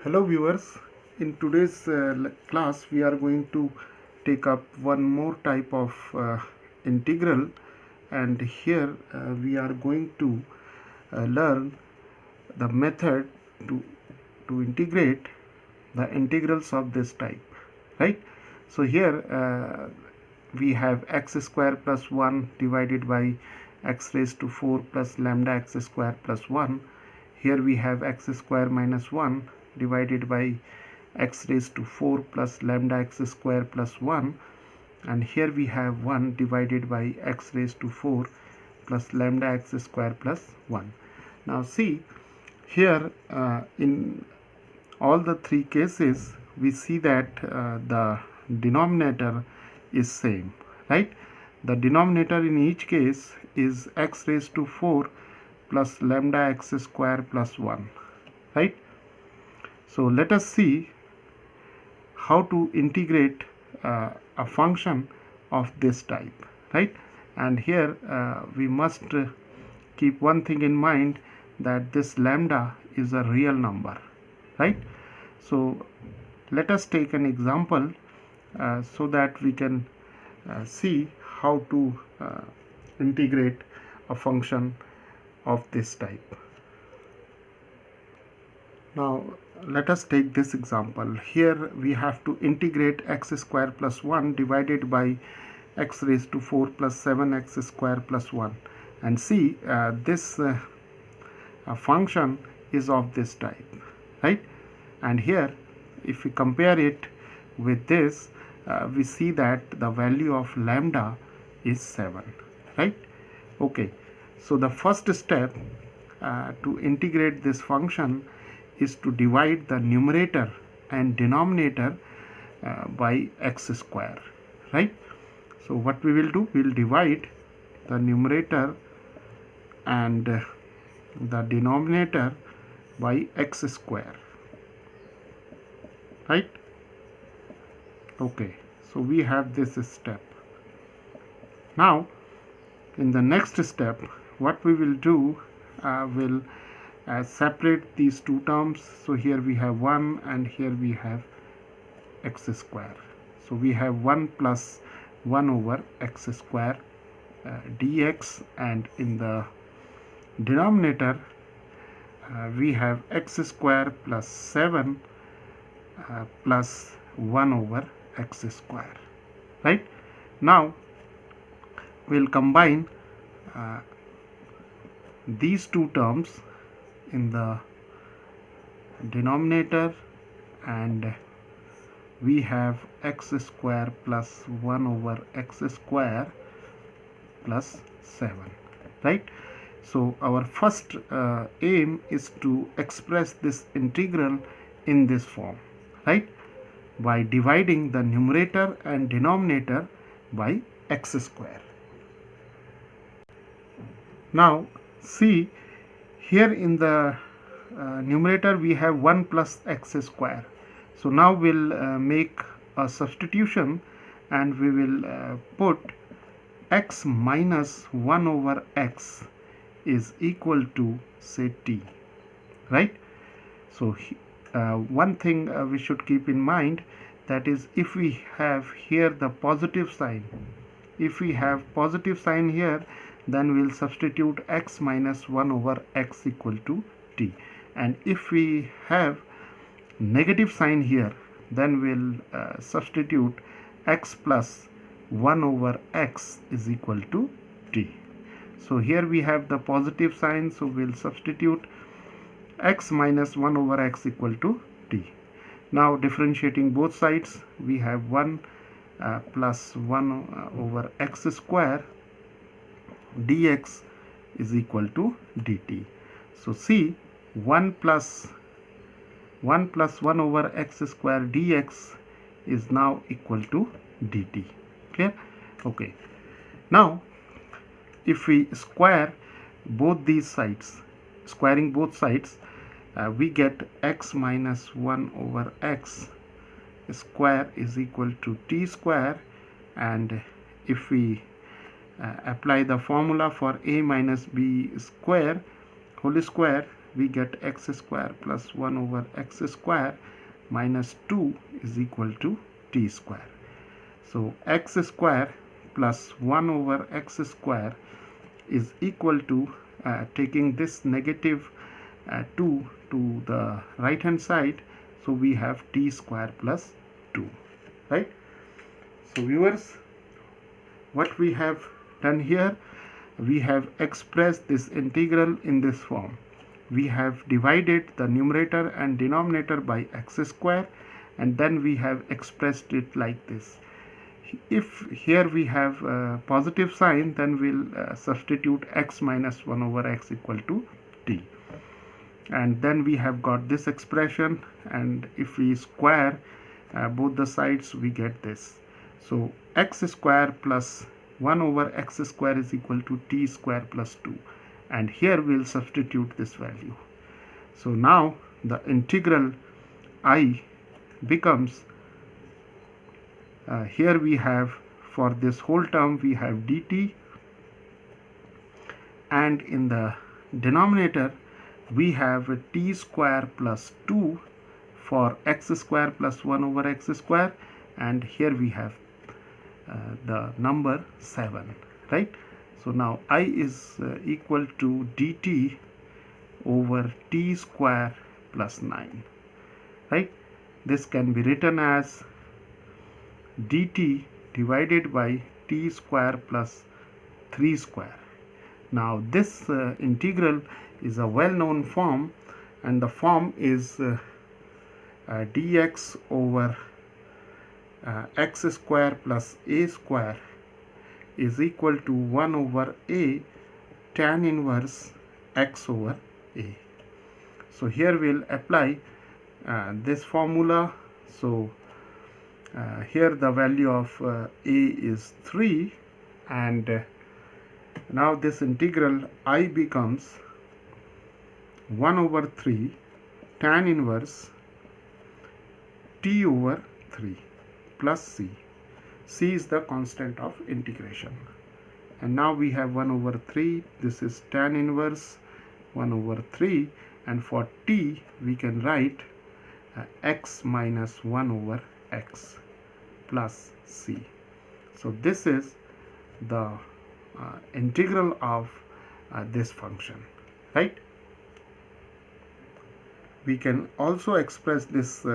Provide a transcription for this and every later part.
Hello viewers, in today's class we are going to take up one more type of integral, and here we are going to learn the method to integrate the integrals of this type, right? So here we have x square plus 1 divided by x raised to 4 plus lambda x square plus 1. Here we have x square minus 1 divided by x raised to 4 plus lambda x square plus 1, and here we have 1 divided by x raised to 4 plus lambda x square plus 1. Now see here in all the three cases we see that the denominator is same, right? The denominator in each case is x raised to 4 plus lambda x square plus 1, right? So let us see how to integrate a function of this type, right? And here we must keep one thing in mind, that this lambda is a real number, right? So let us take an example so that we can see how to integrate a function of this type. Now let us take this example. Here we have to integrate x square plus 1 divided by x raised to 4 plus 7x square plus 1, and see this function is of this type, right? And here if we compare it with this, we see that the value of lambda is 7, right? Okay, so the first step to integrate this function is to divide the numerator and denominator by x square, right? So what we will do, we will divide the numerator and the denominator by x square, right? Okay, so we have this step. Now in the next step, what we will do, will separate these two terms. So here we have 1 and here we have x square. So we have 1 plus 1 over x square dx, and in the denominator we have x square plus 7 plus 1 over x square, right? Now we'll combine these two terms in the denominator, and we have x square plus 1 over x square plus 7, right? So our first aim is to express this integral in this form, right, by dividing the numerator and denominator by x square. Now see, here in the numerator we have 1 plus x square. So now we'll make a substitution and we will put x minus 1 over x is equal to, say, t, right? So one thing we should keep in mind, that is, if we have here the positive sign, if we have positive sign here, then we'll substitute x minus 1 over x equal to t, and if we have negative sign here, then we'll substitute x plus 1 over x is equal to t. So here we have the positive sign, so we'll substitute x minus 1 over x equal to t. Now differentiating both sides, we have 1 plus 1 over x square dx is equal to dt. So see, 1 plus 1 over x square dx is now equal to dt. Clear? Okay. Now if we square both these sides, squaring both sides, we get x minus 1 over x square is equal to t square, and if we apply the formula for a minus b square whole square, we get x square plus 1 over x square minus 2 is equal to t square. So x square plus 1 over x square is equal to, taking this negative 2 to the right hand side, so we have t square plus 2, right? So viewers, what we have done here, we have expressed this integral in this form. We have divided the numerator and denominator by x square, and then we have expressed it like this. If here we have a positive sign, then we'll substitute x minus 1 over x equal to t. And then we have got this expression, and if we square both the sides, we get this. So x square plus 1 over x square is equal to t square plus 2. And here we'll substitute this value. So now the integral I becomes, here we have, for this whole term we have dt, and in the denominator we have a t square plus 2 for x square plus 1 over x square, and here we have the number 7, right? So now I is equal to dt over t square plus 9, right? This can be written as dt divided by t square plus 3 square. Now this integral is a well-known form, and the form is dx over x square plus a square is equal to 1 over a tan inverse x over a. So here we'll apply this formula. So here the value of a is 3, and now this integral I becomes 1 over 3 tan inverse t over 3 plus c. C is the constant of integration. And now we have 1 over 3. This is tan inverse 1 over 3. And for t, we can write x minus 1 over x plus c. So this is the integral of this function, right? We can also express this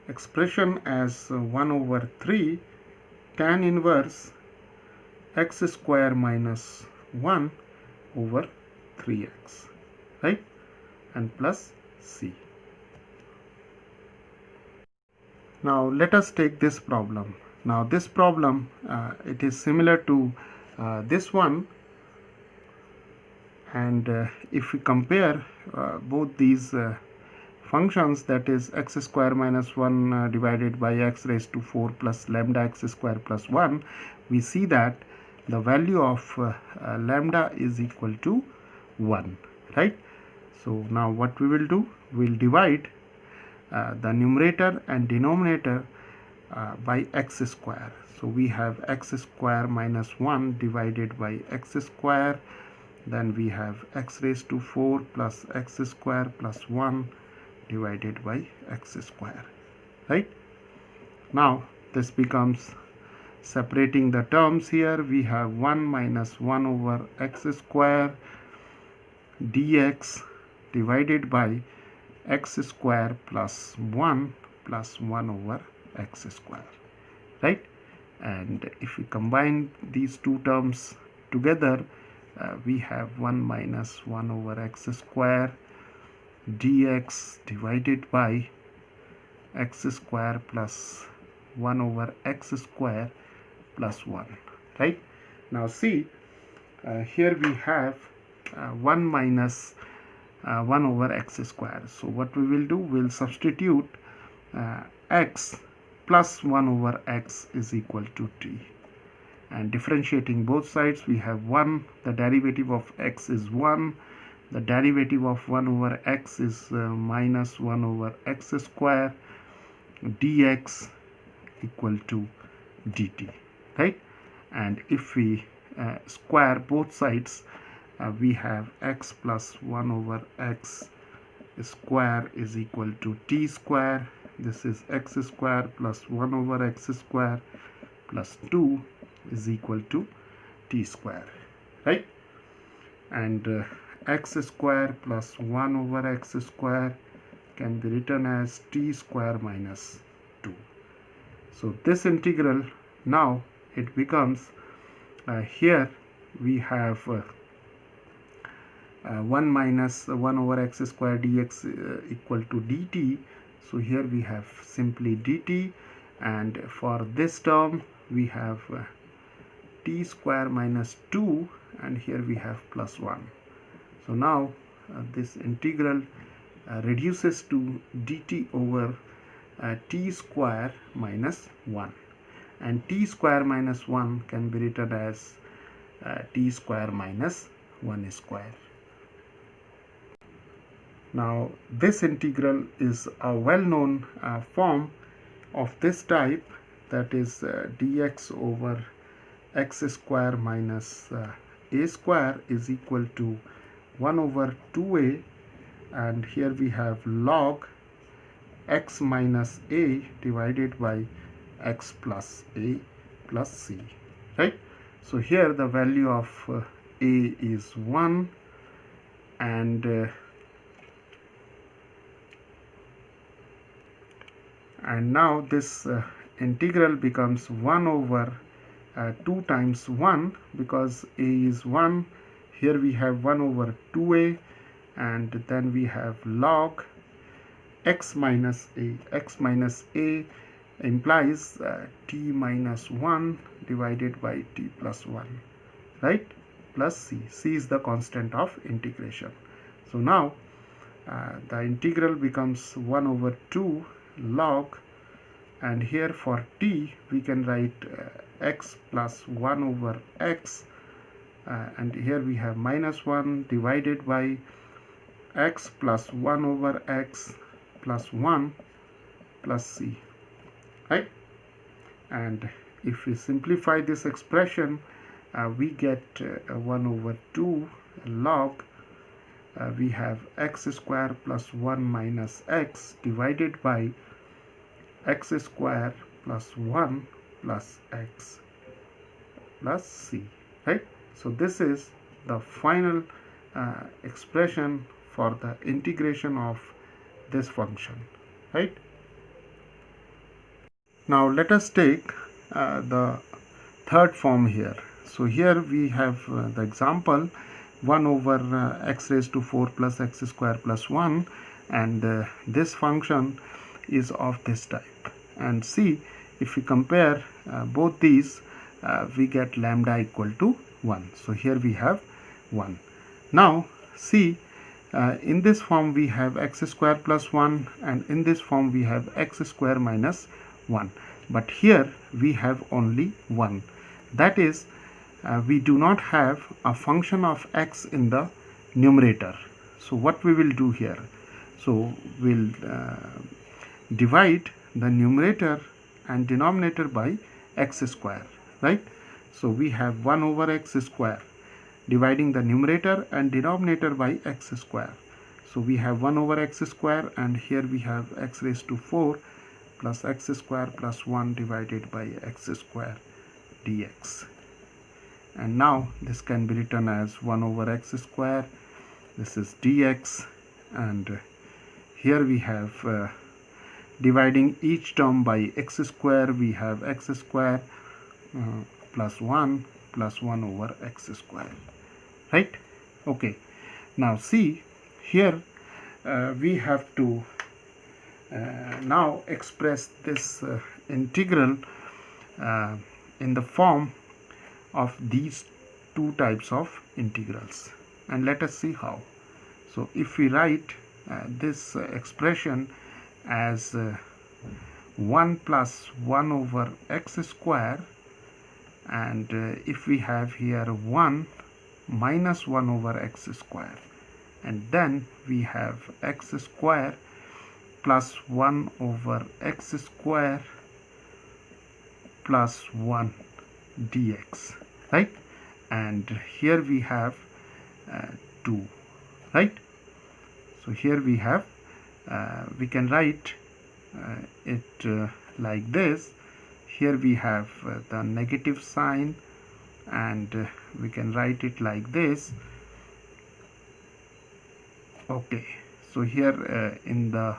expression as 1 over 3 tan inverse x square minus 1 over 3x, right? And plus c. Now let us take this problem. Now this problem, it is similar to this one, and if we compare both these functions, that is x square minus 1 divided by x raised to 4 plus lambda x square plus 1, we see that the value of lambda is equal to 1, right? So now what we will do, we will divide the numerator and denominator by x square. So we have x square minus 1 divided by x square, then we have x raised to 4 plus x square plus 1 divided by x square, right? Now this becomes, separating the terms here, we have 1 minus 1 over x square dx divided by x square plus 1 over x square, right? And if we combine these two terms together, we have 1 minus 1 over x square dx divided by x square plus 1 over x square plus 1, right? Now see, here we have 1 minus 1 over x square. So what we will do, we'll substitute x plus 1 over x is equal to t, and differentiating both sides, we have 1, the derivative of x is 1, the derivative of 1 over x is minus 1 over x square dx equal to dt, right? And if we square both sides, we have x plus 1 over x square is equal to t square. This is x square plus 1 over x square plus 2 is equal to t square, right? And x square plus 1 over x square can be written as t square minus 2. So this integral, now it becomes, here we have 1 minus 1 over x square dx equal to dt. So here we have simply dt, and for this term we have t square minus 2, and here we have plus 1. So now this integral reduces to dt over t square minus 1, and t square minus 1 can be written as t square minus 1 square. Now this integral is a well-known form of this type, that is dx over x square minus a square is equal to 1 over 2a, and here we have log x minus a divided by x plus a plus c, right? So here the value of a is 1, and now this integral becomes 1 over 2 times 1, because a is 1. Here we have 1 over 2a, and then we have log x minus a. X minus a implies t minus 1 divided by t plus 1, right, plus c. C is the constant of integration. So now the integral becomes 1 over 2 log, and here for t we can write x plus 1 over x, and here we have minus 1 divided by x plus 1 over x plus 1 plus c, right? And if we simplify this expression, we get 1 over 2 log, we have x square plus 1 minus x divided by x square plus 1 plus x plus c, right? So this is the final expression for the integration of this function, right? Now let us take the third form here. So here we have the example 1 over x raised to 4 plus x square plus 1, and this function is of this type. And see, if we compare both these, we get lambda equal to 1. So here we have 1. Now see, in this form we have x square plus 1, and in this form we have x square minus 1, but here we have only 1. That is, we do not have a function of x in the numerator. So what we will do here, so we'll divide the numerator and denominator by x square, right? So we have 1 over x square dividing the numerator and denominator by x square. So we have 1 over x square, and here we have x raised to 4 plus x square plus 1 divided by x square dx. And now this can be written as 1 over x square, this is dx, and here we have dividing each term by x square, we have x square plus 1 over x square, right? Okay, now see, here we have to now express this integral in the form of these two types of integrals, and let us see how. So if we write this expression as 1 plus 1 over x square, and if we have here 1 minus 1 over x square, and then we have x square plus 1 over x square plus 1 dx, right? And here we have 2, right? So here we have we can write it like this. Here we have the negative sign, and we can write it like this. Okay, so here in the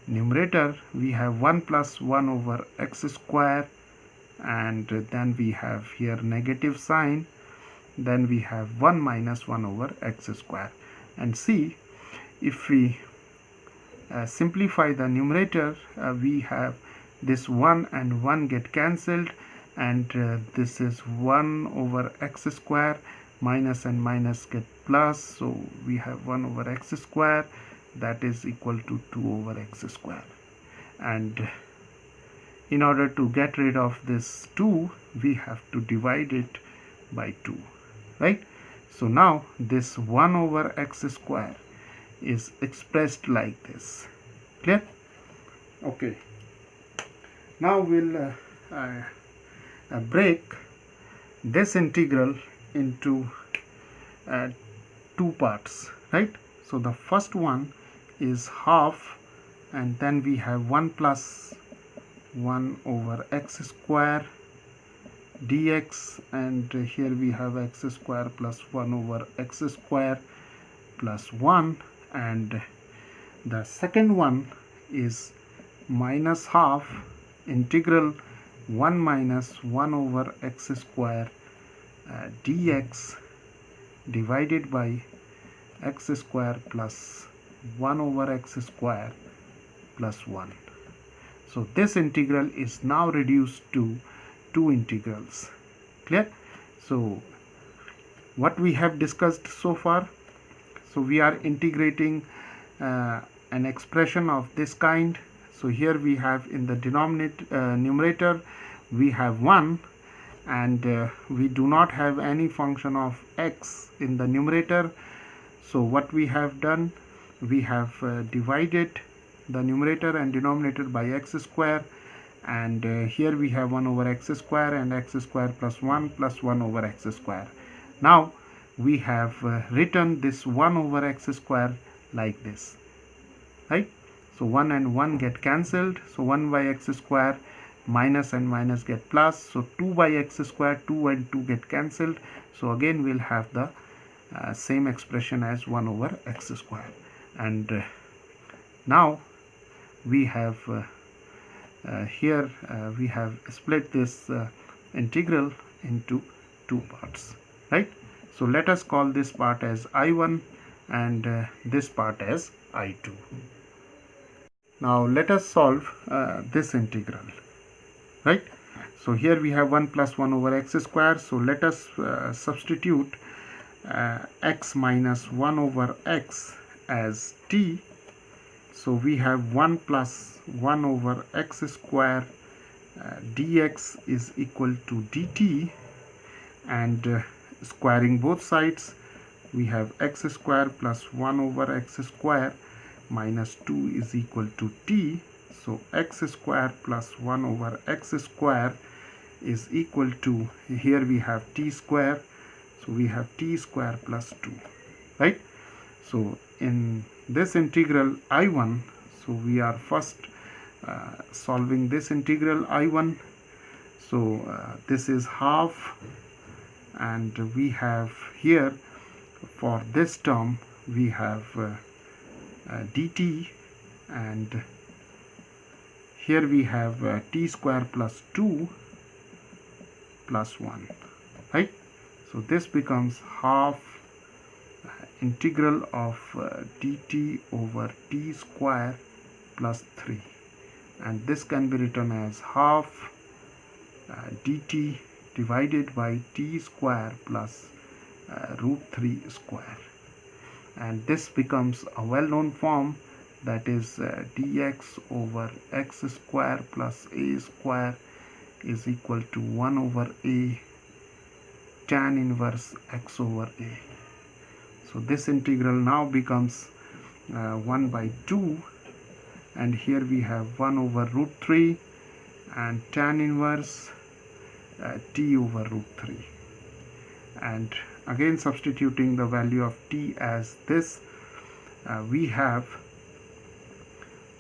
numerator we have 1 plus 1 over x square, and then we have here negative sign, then we have 1 minus 1 over x square. And see, if we simplify the numerator, we have this 1 and 1 get cancelled, and this is 1 over x square, minus and minus get plus, so we have 1 over x square, that is equal to 2 over x square. And in order to get rid of this 2, we have to divide it by 2, right? So now this 1 over x square is expressed like this. Clear? Okay. Now we'll break this integral into two parts, right? So the first one is half, and then we have 1 plus 1 over x square dx, and here we have x square plus 1 over x square plus 1, and the second one is minus half integral 1 minus 1 over x square dx divided by x square plus 1 over x square plus 1. So this integral is now reduced to two integrals. Clear? So what we have discussed so far, so we are integrating an expression of this kind. So here we have in the numerator we have 1, and we do not have any function of x in the numerator. So what we have done, we have divided the numerator and denominator by x square, and here we have 1 over x square and x square plus 1 over x square. Now we have written this 1 over x square like this, right? So 1 and 1 get cancelled, so 1 by x square, minus and minus get plus, so 2 by x square, 2 and 2 get cancelled, so again we'll have the same expression as 1 over x square. And now we have here we have split this integral into two parts, right? So let us call this part as I1 and this part as I2. Now let us solve this integral, right? So here we have 1 plus 1 over x square, so let us substitute x minus 1 over x as t. So we have 1 plus 1 over x square dx is equal to dt, and squaring both sides we have x square plus 1 over x square minus 2 is equal to t. So x square plus 1 over x square is equal to, here we have t square, so we have t square plus 2, right? So in this integral I1, so we are first solving this integral I1. So this is half, and we have here for this term we have dt, and here we have t square plus 2 plus 1, right? So this becomes half integral of dt over t square plus 3, and this can be written as half dt divided by t square plus root 3 square, and this becomes a well-known form, that is dx over x square plus a square is equal to 1 over a tan inverse x over a. So this integral now becomes 1 by 2, and here we have 1 over root 3 and tan inverse t over root 3, and again substituting the value of t as this, we have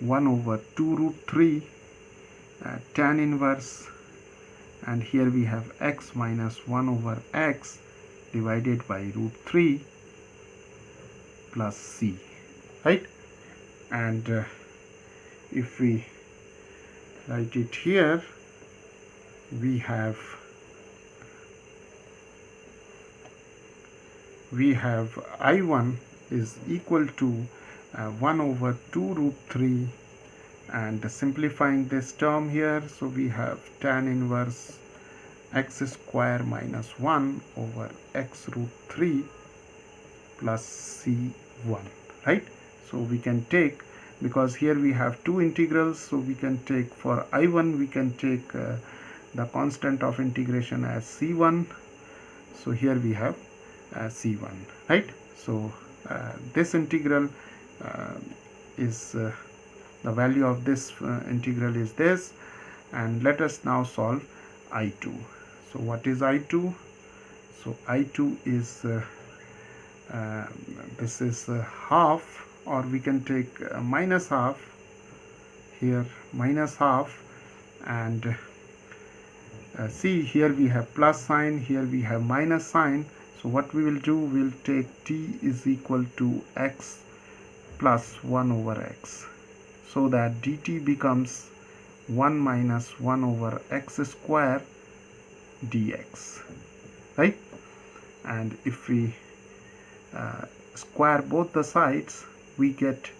1 over 2 root 3 tan inverse, and here we have x minus 1 over x divided by root 3 plus c, right? And if we write it here, we have I1 is equal to 1 over 2 root 3, and simplifying this term here, so we have tan inverse x square minus 1 over x root 3 plus c1, right? So we can take, because here we have two integrals, so we can take for I1 we can take the constant of integration as c1. So here we have c1, right? So this integral is the value of this integral is this, and let us now solve I2. So what is I2? So I2 is this is half, or we can take minus half here, minus half, and see, here we have plus sign, here we have minus sign. So what we will do, we'll take t is equal to x plus 1 over x, so that dt becomes 1 minus 1 over x square dx, right? And if we square both the sides, we get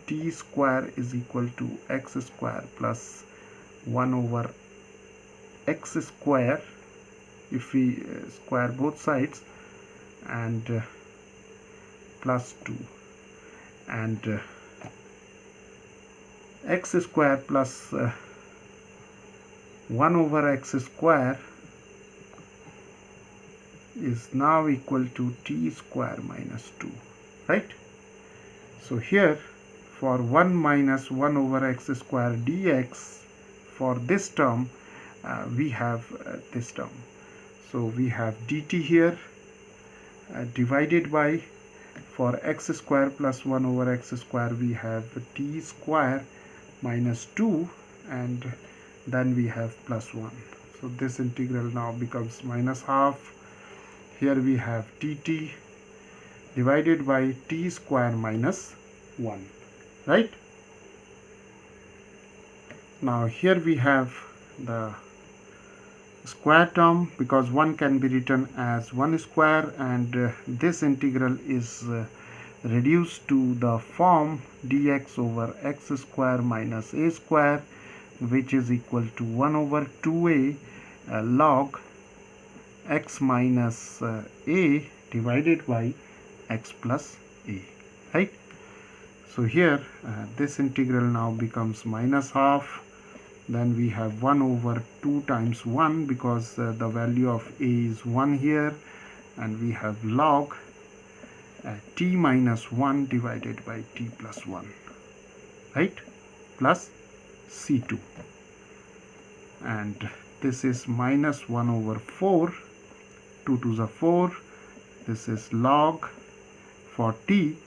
t square is equal to x square plus 1 over x square if we square both sides, and plus 2, and x square plus 1 over x square is now equal to t square minus 2, right? So here for 1 minus 1 over x square dx, for this term we have this term. So we have dt here divided by, for x square plus 1 over x square we have t square minus 2, and then we have plus 1. So this integral now becomes minus half. Here we have dt divided by t square minus 1, right? Now here we have the square term, because 1 can be written as 1 square, and this integral is reduced to the form dx over x square minus a square, which is equal to 1 over 2a log x minus a divided by x plus a, right? So here this integral now becomes minus half. Then we have 1 over 2 times 1, because the value of a is 1 here, and we have log t minus 1 divided by t plus 1, right, plus c2, and this is minus 1 over 4, 2 to the 4, this is log, for t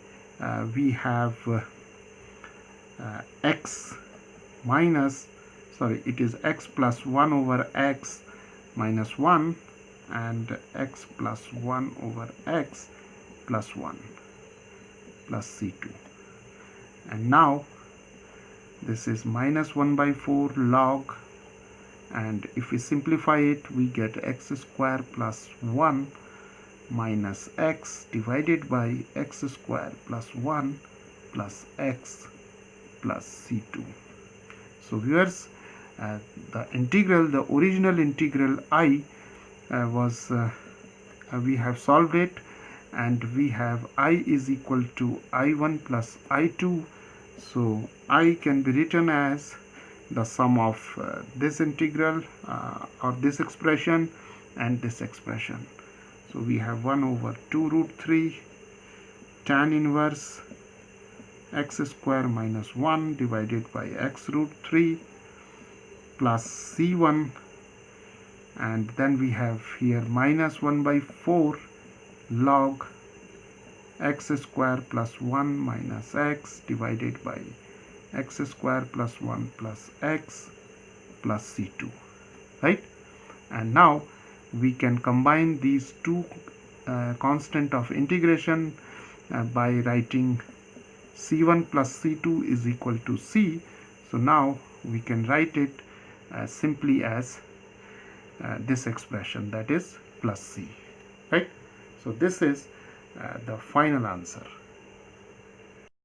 we have x minus, sorry, it is x plus 1 over x minus 1, and x plus 1 over x plus 1 plus c2, and now this is minus 1 by 4 log, and if we simplify it, we get x square plus 1 minus x divided by x square plus 1 plus x plus c2. So viewers, the integral, the original integral I was we have solved it, and we have I is equal to I1 plus I2. So I can be written as the sum of this integral or this expression and this expression. So we have 1 over 2 root 3 tan inverse x square minus 1 divided by x root 3 plus c1, and then we have here minus 1 by 4 log x square plus 1 minus x divided by x square plus 1 plus x plus c2, right? And now we can combine these two constant of integration by writing c1 plus c2 is equal to c. So now we can write it simply as this expression, that is plus c, right? So this is the final answer.